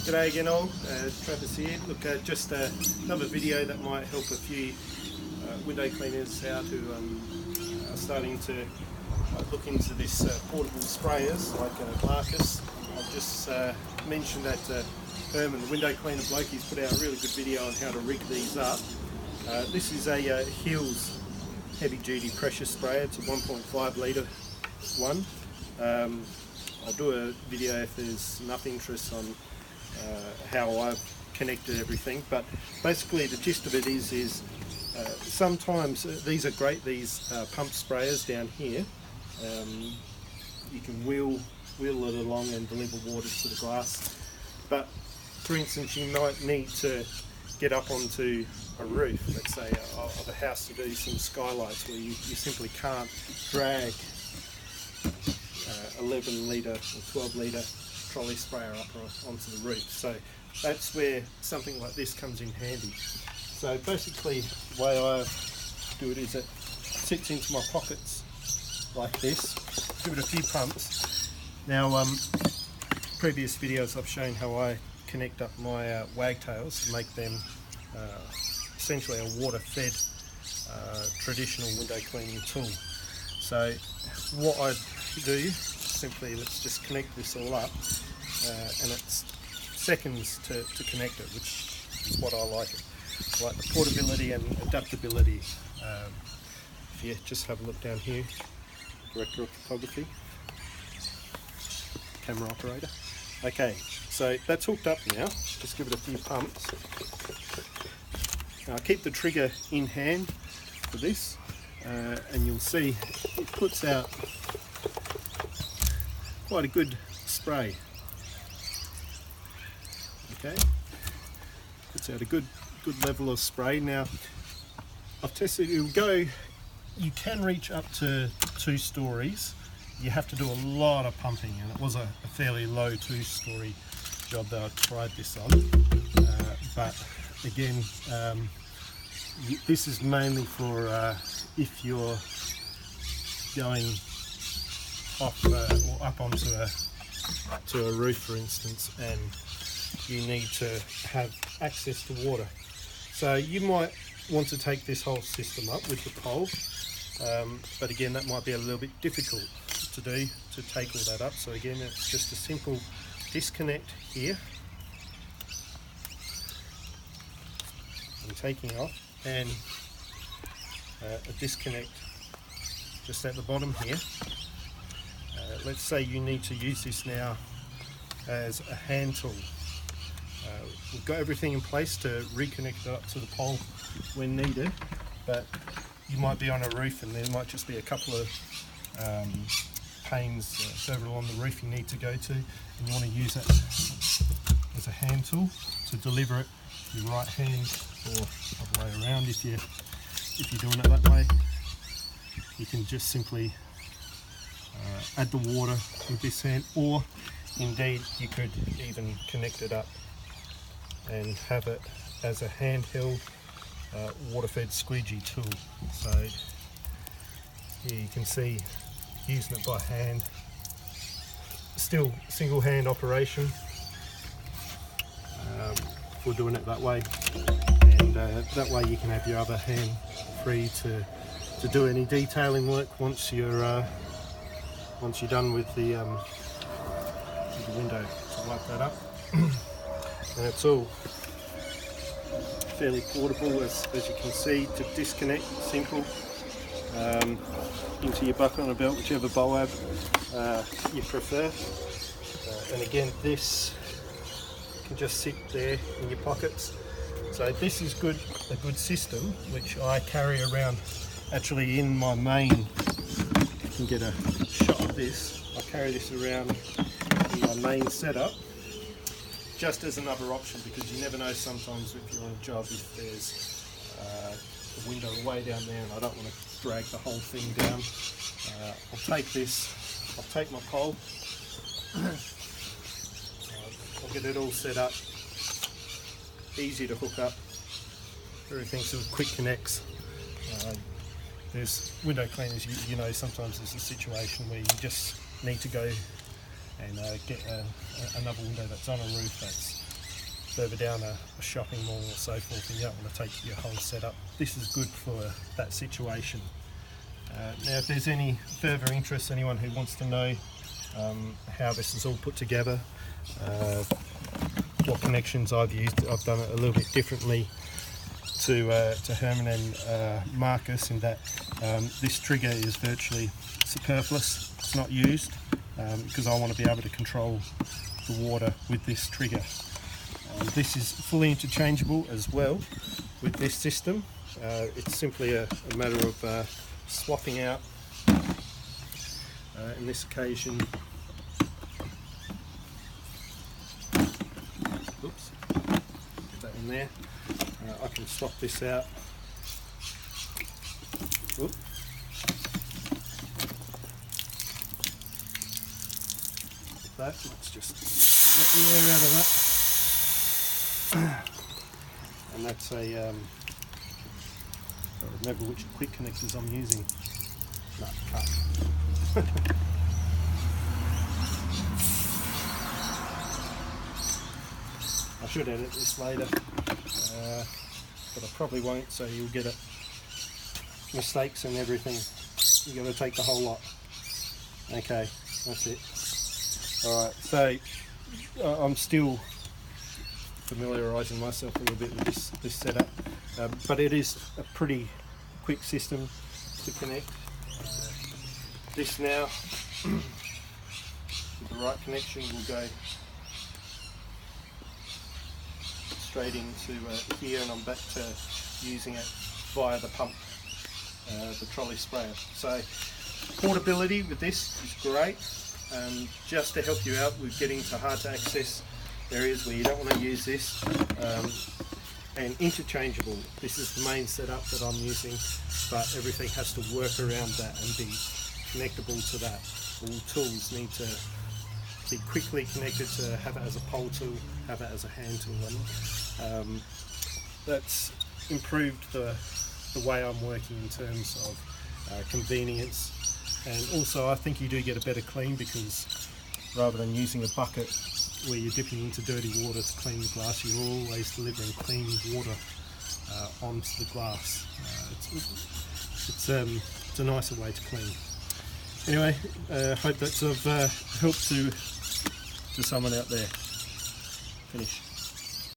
G'day again all, Travis here. Look, just another video that might help a few window cleaners out who are starting to look into this portable sprayers like Marcus. I've just mentioned that Herman, the window cleaner bloke, he's put out a really good video on how to rig these up. This is a Hills heavy duty pressure sprayer. It's a 1.5 litre one. I'll do a video if there's enough interest on how I've connected everything, but basically the gist of it is sometimes these are great, these pump sprayers down here. You can wheel it along and deliver water to the glass, but for instance you might need to get up onto a roof, let's say of a house, to do some skylights where you simply can't drag 11 litre or 12 litre trolley sprayer up onto the roof. So that's where something like this comes in handy. So basically the way I do it is it sits into my pockets like this. Give it a few pumps. Now previous videos I've shown how I connect up my wagtails to make them essentially a water-fed traditional window cleaning tool. So what I do, simply let's just connect this all up, and it's seconds to connect it, which is what I like it. I like the portability and adaptability. If you just have a look down here, Director of Photography, camera operator. Okay, so that's hooked up now. Just give it a few pumps. Now, keep the trigger in hand for this, and you'll see it puts out quite a good spray. Okay, puts out a good level of spray. Now I've tested it. You can reach up to 2 stories. You have to do a lot of pumping, and it was a fairly low 2-story job that I tried this on. But again, this is mainly for if you're going off or up onto a roof, for instance, and you need to have access to water. So you might want to take this whole system up with the pole, but again that might be a little bit difficult to do, to take all that up. So again, it's just a simple disconnect here. I'm taking off, and a disconnect just at the bottom here. Let's say you need to use this now as a hand tool. We've got everything in place to reconnect it up to the pole when needed, but you might be on a roof and there might just be a couple of panes further along the roof you need to go to, and you want to use it as a hand tool to deliver it with your right hand, or other way around. If you're doing it that way, you can just simply add the water with this hand, or indeed you could even connect it up and have it as a handheld water-fed squeegee tool. So here you can see using it by hand, still single hand operation. We're doing it that way, and that way you can have your other hand free to do any detailing work once you're done with the window. So wipe that up. And it's all fairly portable, as you can see. To disconnect, simple, into your bucket on a belt, whichever M.A.W you prefer. And again, this can just sit there in your pockets. So this is a good system, which I carry around. Actually, in my main, you can get a shot of this. I carry this around in my main setup, just as another option, because you never know sometimes if you're on a job, if there's a window way down there and I don't want to drag the whole thing down. I'll take my pole, I'll get it all set up, easy to hook up, everything sort of quick connects. There's window cleaners, you know, sometimes there's a situation where you just need to go and get another window that's on a roof that's further down a shopping mall or so forth, and you don't want to take your whole setup. This is good for that situation. Now, if there's any further interest, anyone who wants to know how this is all put together, what connections I've used, I've done it a little bit differently to Herman and Marcus, in that this trigger is virtually superfluous. It's not used because I want to be able to control the water with this trigger. This is fully interchangeable as well with this system. It's simply a matter of swapping out, in this occasion, oops, get that in there. I can swap this out. Oop. Like that. Let's just get the air out of that. And that's a, I don't remember which quick connectors I'm using. No, cut. I should edit this later, but I probably won't, so you'll get it. Mistakes and everything. You've got to take the whole lot. Okay, that's it. Alright, so I'm still familiarising myself a little bit with this setup, but it is a pretty quick system to connect. This now, with the right connection, will go straight into here, and I'm back to using it via the pump, the trolley sprayer. So portability with this is great, just to help you out with getting to hard to access areas where you don't want to use this, and interchangeable. This is the main setup that I'm using, but everything has to work around that and be connectable to that. All tools need to be quickly connected to have it as a pole tool, have it as a hand tool, and that's improved the way I'm working in terms of convenience. And also I think you do get a better clean, because rather than using a bucket where you're dipping into dirty water to clean the glass, you're always delivering clean water onto the glass. It's a nicer way to clean. Anyway, hope that's of help to someone out there. Finish.